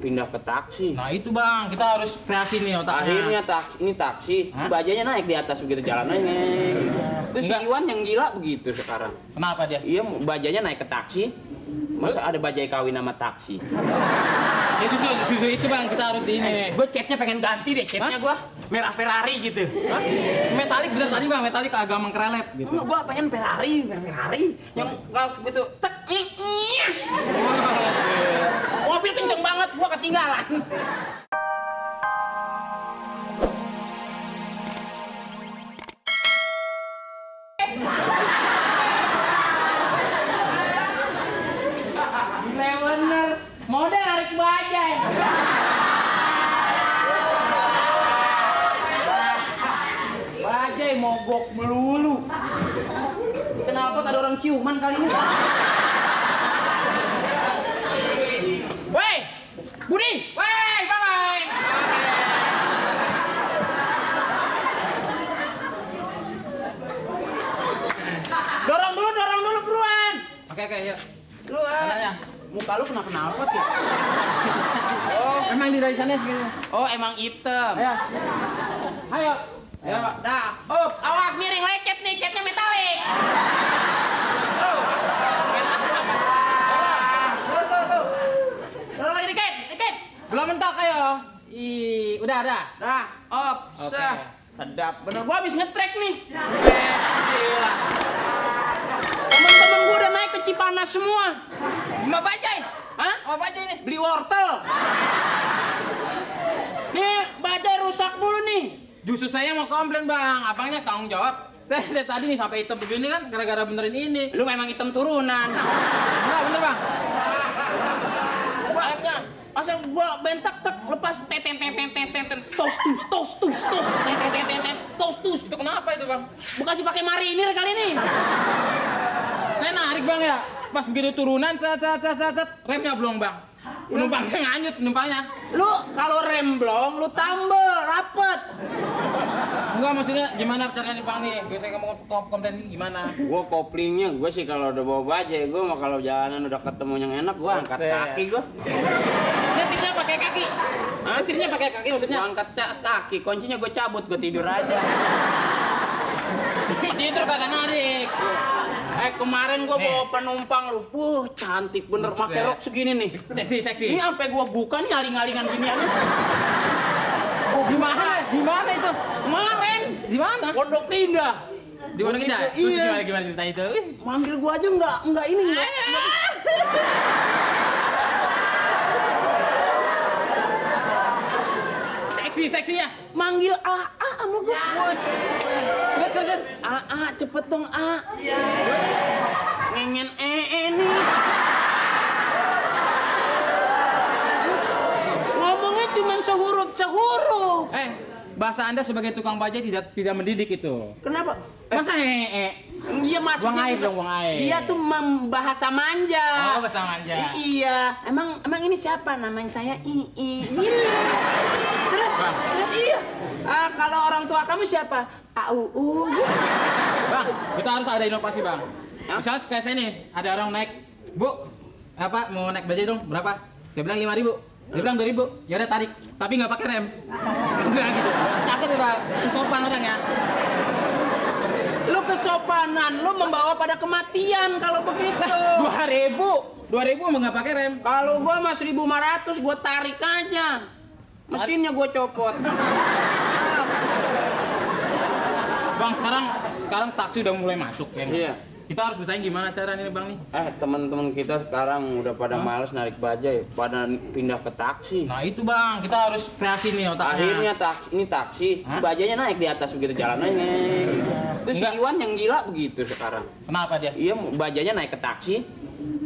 pindah ke taksi. Nah itu bang, kita harus kreasi nih otaknya. Akhirnya ini taksi, bajanya naik di atas begitu jalanannya. Terus si Iwan yang gila begitu sekarang. Kenapa dia? Iya, bajanya naik ke taksi. Masa ada bajai kawin sama taksi? Ya justru itu bang, kita harus di ini. Gue catnya pengen ganti deh, catnya gue merah Ferrari gitu. Hah? Metalik bener tadi bang, metalik agak mengkerelep gitu. Enggak, gue pengen Ferrari yang kalau begitu tek nyes. Mobil kenceng banget, gue ketinggalan. Gila bener, model narik bajai. Bajai mogok melulu. Kenapa ada orang ciuman kali ini? Woi, Budi, woi, bye. Dorong dulu buruan. Oke, yuk. Lu muka lu kenapa tuh? Oh, emang di dari sana segini. Oh, emang hitam. Ayo. Ya, dah. Oh, awas miring lecet nih, catnya metalik. Oh. Dorong lagi dikit. Belum mentok ayo. Udah. Dah, op, Oke. Sedap. Bener, gua habis nge-track nih. Gila. Temen-temen gua udah naik ke Cipanas semua. Mbak bajai. Hah? Apa bajai ini? Beli wortel. Nih, bajai rusak mulu nih. Justru saya mau komplain bang, abangnya tanggung jawab. Saya dari tadi nih sampai hitam begini kan gara-gara benerin ini. Lu memang hitam turunan. Enggak bener bang. Masa gua bentak tek lepas tos Itu kenapa itu bang? Bekasi pakai marinir kali ini. Saya narik bang ya. Pas begitu turunan, remnya belum bang. Penumpangnya nganyut penumpangnya. Lu kalau rem blong lu tambel rapet. Enggak maksudnya gimana caranya bang nih? Gue saya mau komplain ini gimana? Gua koplingnya gua sih kalau udah bawa bajai gua mah kalau jalanan udah ketemu yang enak gua angkat Buset. kaki gua. Nyetirnya pakai kaki. Nyetirnya pakai kaki maksudnya? Gua angkat kaki, kuncinya gua cabut, gua tidur aja. Tidur kagak narik. Kemarin gua bawa penumpang lu, cantik bener, Buset. pakai rok segini nih. Seksi. Ini sampai gua buka nih aling-alingan ginian. Gimana itu? Kemarin Di mana? Pondok Indah. Di mana kita? Begitu, iya. Gimana cerita itu? Manggil gua aja enggak ini enggak. Seksinya. Manggil AA sama gua. Terus. AA cepet dong A. Ngengen nih. Ngomongnya cuma sehuruf. Bahasa Anda sebagai tukang bajai tidak mendidik itu. Kenapa? Masa Iya mas. Buang air dong, buang air. Dia tuh bahasa manja. Oh, bahasa manja. Iya. Emang ini siapa? Namanya saya Ii. Gini. Terus iya. Kalau orang tua kamu siapa? AUU. Gitu. Bang, kita harus ada inovasi bang. Misalnya kayak saya nih, ada orang naik, Bu, mau naik bajai dong? Berapa? Saya bilang 5.000. Dia bilang 2.000. Ya udah tarik, tapi nggak pakai rem. Enggak gitu. Takut ya bang, kesopan orang ya. Lu kesopanan, lu membawa pada kematian kalau begitu. 2.000 mau nggak pakai rem. Kalau gua mah 1.500 gua tarik aja. Mesinnya gua copot. Bang, sekarang taksi udah mulai masuk ya. Iya. Kita harus bersaing gimana caranya nih bang nih? Teman-teman kita sekarang udah pada males narik bajai, pada pindah ke taksi. Nah itu bang, kita harus kreasi nih otaknya. Akhirnya ini taksi, bajainya naik di atas begitu jalanannya. Terus si Iwan yang gila begitu sekarang. Kenapa dia? Iya, bajainya naik ke taksi.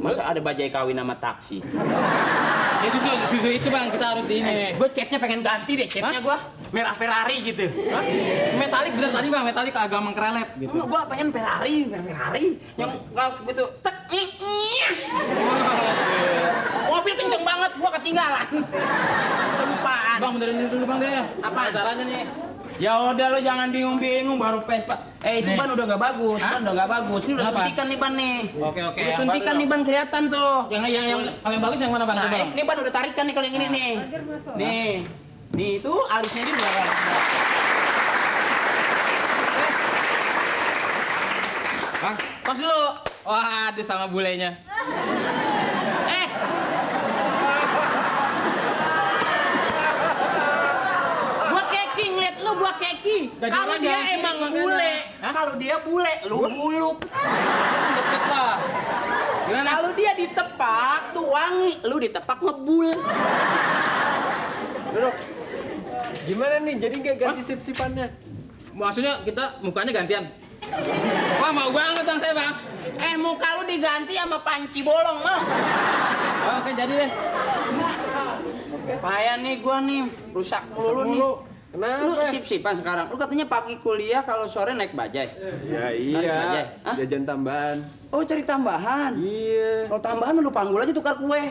Masa ada bajai kawin sama taksi? Ya justru itu bang, kita harus di ini. Gue catnya pengen ganti deh, catnya gue merah Ferrari gitu. Metalik bener tadi bang, metalik agak mengkerelep gitu. Enggak, gue pengen Ferrari yang kalau begitu tek nyes. Mobil kenceng banget, gue ketinggalan. Kelupaan. Bang benerin dulu bang deh. Apa caranya nih? Ya udah lo jangan bingung-bingung baru Vespa. Itu ban udah nggak bagus, ban udah nggak bagus. Ini udah Kenapa? suntikan nih ban nih. Oke. Udah yang suntikan baru nih ban kelihatan tuh. Yang paling bagus yang mana bang? Nah, Coba, Bang. ini ban udah tarikan nih kalau yang ini nih. Nih itu alisnya ini udah. Bang, tos dulu. Waduh sama bulenya. Buat keki ngeliat lu buat keki. Jadi Kalau orang dia jangan emang sirik makanya. bule, Hah? kalau dia bule, lu buluk. Deket lah. Gimana? Kalau dia ditepak tuh wangi, lu ditepak ngebul. Duduk. Gimana nih? Jadi nggak ganti sip-sipannya? Maksudnya kita mukanya gantian. Wah mau banget bang saya bang. Muka lu diganti sama panci bolong, mau? Oke jadi deh. Payah nih gua nih, rusak mulu nih. Kenapa? Lu sip-sipan sekarang. Lu katanya pagi kuliah kalau sore naik bajai. Ya Narik bajai. iya. Hah? Jajan tambahan. Oh, cari tambahan. Iya. Kalau tambahan lu panggul aja tukar kue.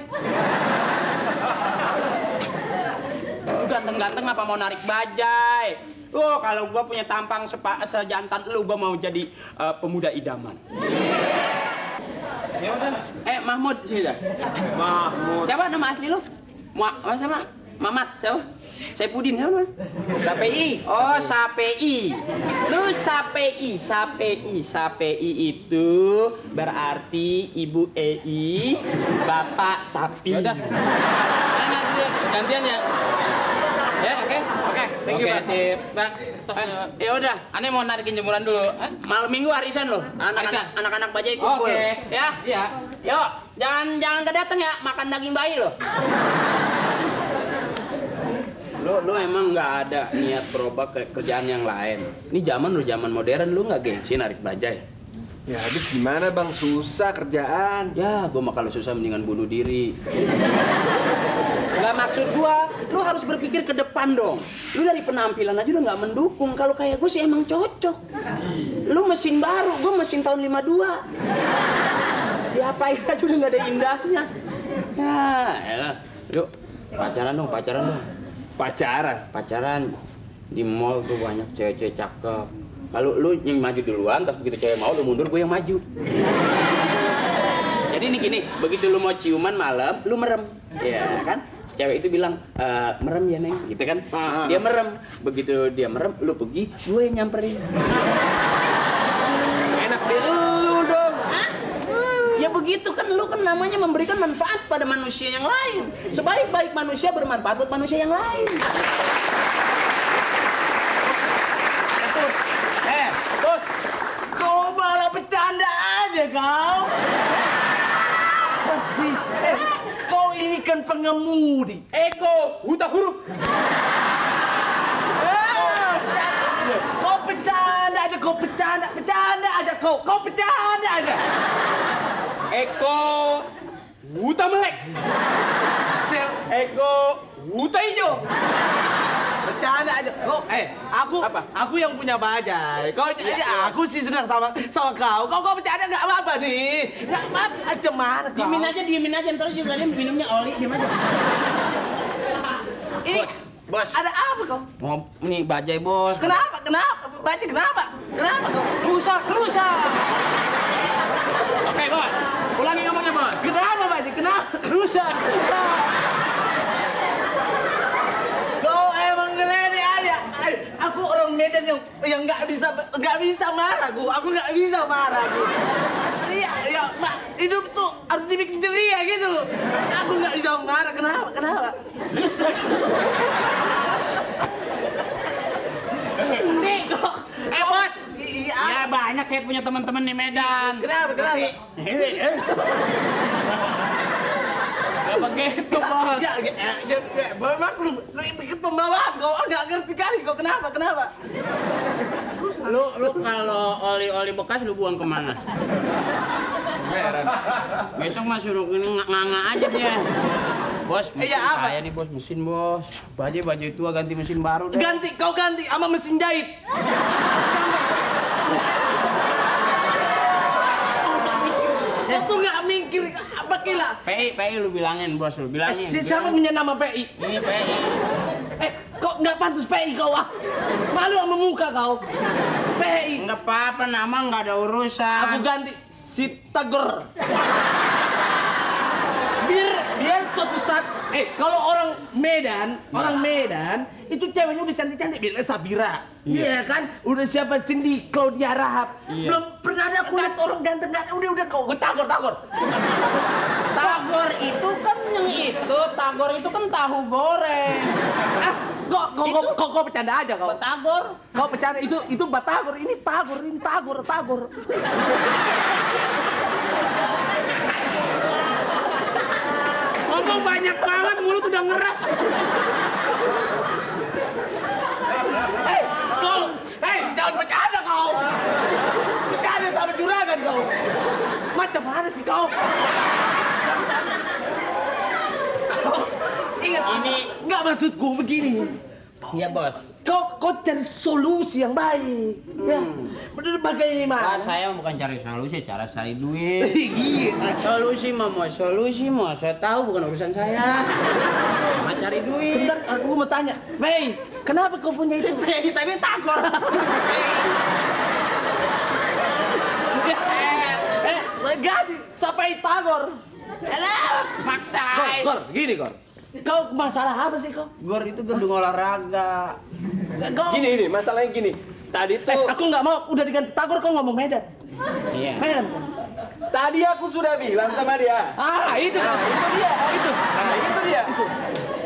Lu ganteng-ganteng apa mau narik bajai? Oh, kalau gua punya tampang sejantan lu, gua mau jadi pemuda idaman. Ya udah. Mahmud sini dah. Mahmud. Siapa nama asli lu? Siapa? Mamat siapa? Saipudin siapa? Sapei. Oh, Sapei. Lu Sapei. Sapei itu berarti Ibu Ei, Bapak Sapi. Ya udah. Nanti gantian ya. Ya oke. Oke, thank you, Oke, Pak. sip. Bang, tos. Ya udah, Aneh mau narikin jemuran dulu. malam minggu arisan lo. Arisan? Anak-anak bajai kumpul. Oke. Ya. Iya. Yuk, jangan kedateng ya, makan daging bayi lo. Lu emang nggak ada niat berubah ke kerjaan yang lain. Ini zaman modern, lu nggak gengsi narik bajai. Ya habis gimana bang? Susah kerjaan. Ya, gua mah kalau susah mendingan bunuh diri. Nggak maksud gua, lu harus berpikir ke depan dong. Lu dari penampilan aja udah nggak mendukung. Kalau kayak gua sih emang cocok. Lu mesin baru, gua mesin tahun 52. Diapain aja udah nggak ada indahnya. Ya, elah. Yuk, pacaran dong. Pacaran di mall tuh banyak cewek-cewek cakep. Kalau lu yang maju duluan, tapi begitu cewek mau lu mundur, gue yang maju. Jadi ini gini, begitu lu mau ciuman malam, lu merem, ya kan? Si cewek itu bilang, merem ya neng, gitu kan? Dia merem, begitu dia merem, lu pergi, gue yang nyamperin. Enak di lu dong. Ya begitu kan, lu kan namanya memberikan manfaat pada manusia yang lain. Sebaik-baik manusia bermanfaat buat manusia yang lain. Bos, kau malah bercanda aja kau. Masih, kau ini kan pengemudi. Ego, buta huruf. Kau bercanda aja, kau bercanda aja, kau bercanda aja. Eko, buta melek. Eko, buta hijau. Bercanda aja. Kau, aku yang punya bajai. Kau aku sih senang sama kau. Kau bercanda nggak apa-apa nih. Nggak apa-apa. Aja mana kau? Diemin aja. Ntar juga dia minumnya oli, diem aja. Ini, bos. Ada apa kau? Mau nih bajai bos. Kenapa? Bajai kenapa kau? Rusak. Oke bos. Ulangi ngomongnya bos. Kenapa bajai? Kenapa? Rusak. Kau emang ngeleni aja. Aku orang Medan yang nggak bisa marah gua. Aku nggak bisa marah gua. Ya, Mbak, hidup tuh harus dibikin ceria gitu. Aku nggak bisa marah. Kenapa? Nih, kok. Bos. Ya banyak saya punya teman-teman di Medan. Kenapa? Gak begitu, bos. Maklum, lu bikin pembawaan, kau nggak ngerti kali, kau kenapa? Lu kalau oli bekas lu buang kemana? Besok mah suruh ini nganga aja dia. Bos, mesin saya nih bos, mesin bos. Baju tua ganti mesin baru deh. Kau ganti sama mesin jahit. Kau tuh nggak mikir apa kila? PI lu bilangin bos, lu bilangin. Siapa punya nama PI? Ini PI. Kok nggak pantas PI kau ah? Malu sama muka kau. PI. Nggak apa-apa, nama nggak ada urusan. Aku ganti si Tagor. Biar suatu saat, kalau orang Medan itu ceweknya udah cantik-cantik, biar Sabira, iya kan, udah siapa Cindy, Claudia Rahab, belum pernah ada aku lihat orang ganteng udah kau Tagor. Tagor itu kan yang itu, Tagor itu kan tahu goreng. Kok bercanda aja kau? Batagor. Kau bercanda itu Batagor, ini Tagor. Ngomong banyak banget, mulut udah ngeras. Jangan bercanda kau. Bercanda sama juragan kau. Macam mana sih kau? Ingat ini nggak maksudku begini. Iya bos. Kau cari solusi yang baik. Ya, bener bagaimana? Saya bukan cari solusi, cara cari duit. Iya. Solusi mah saya tahu bukan urusan saya. Mau cari duit. Sebentar, aku mau tanya. Mei, kenapa kau punya itu? Mei, tapi Tagor. Ganti, sampai Tagor. Maksain. Gor, gini Gor. Kau masalah apa sih kau? Gor itu gedung olahraga. Gini, masalahnya gini. Tadi tuh, Aku nggak mau, udah diganti Tagor kau ngomong Medan. Iya. Medan. tadi aku sudah bilang sama dia. Itu kau. Itu dia. Itu. Nah, itu dia.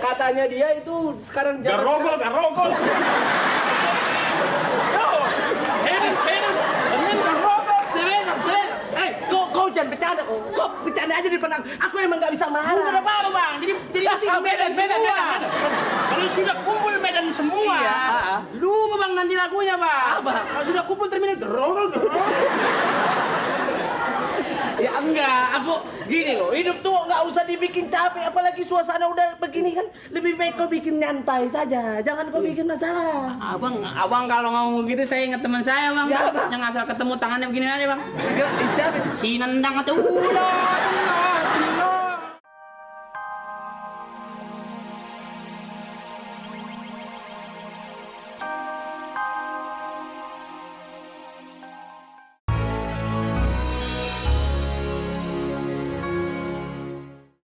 Katanya dia itu sekarang Garogol. Kau jangan bercanda kau. Kau bercanda aja di depan aku. Aku emang nggak bisa marah. Bukan apa-apa bang, jadi Medan semua. Kalau sudah kumpul Medan semua, lupa bang nanti lagunya bang. Apa? Kalau sudah kumpul terminal gerogol. Ya enggak, aku gini loh, hidup tuh nggak usah dibikin capek, apalagi suasana udah begini kan, lebih baik kau bikin nyantai saja, jangan kau bikin masalah. Abang kalau ngomong gitu saya ingat teman saya bang. Siapa? Yang asal ketemu tangannya begini aja bang. Siapa itu? Si Nendang atau udah.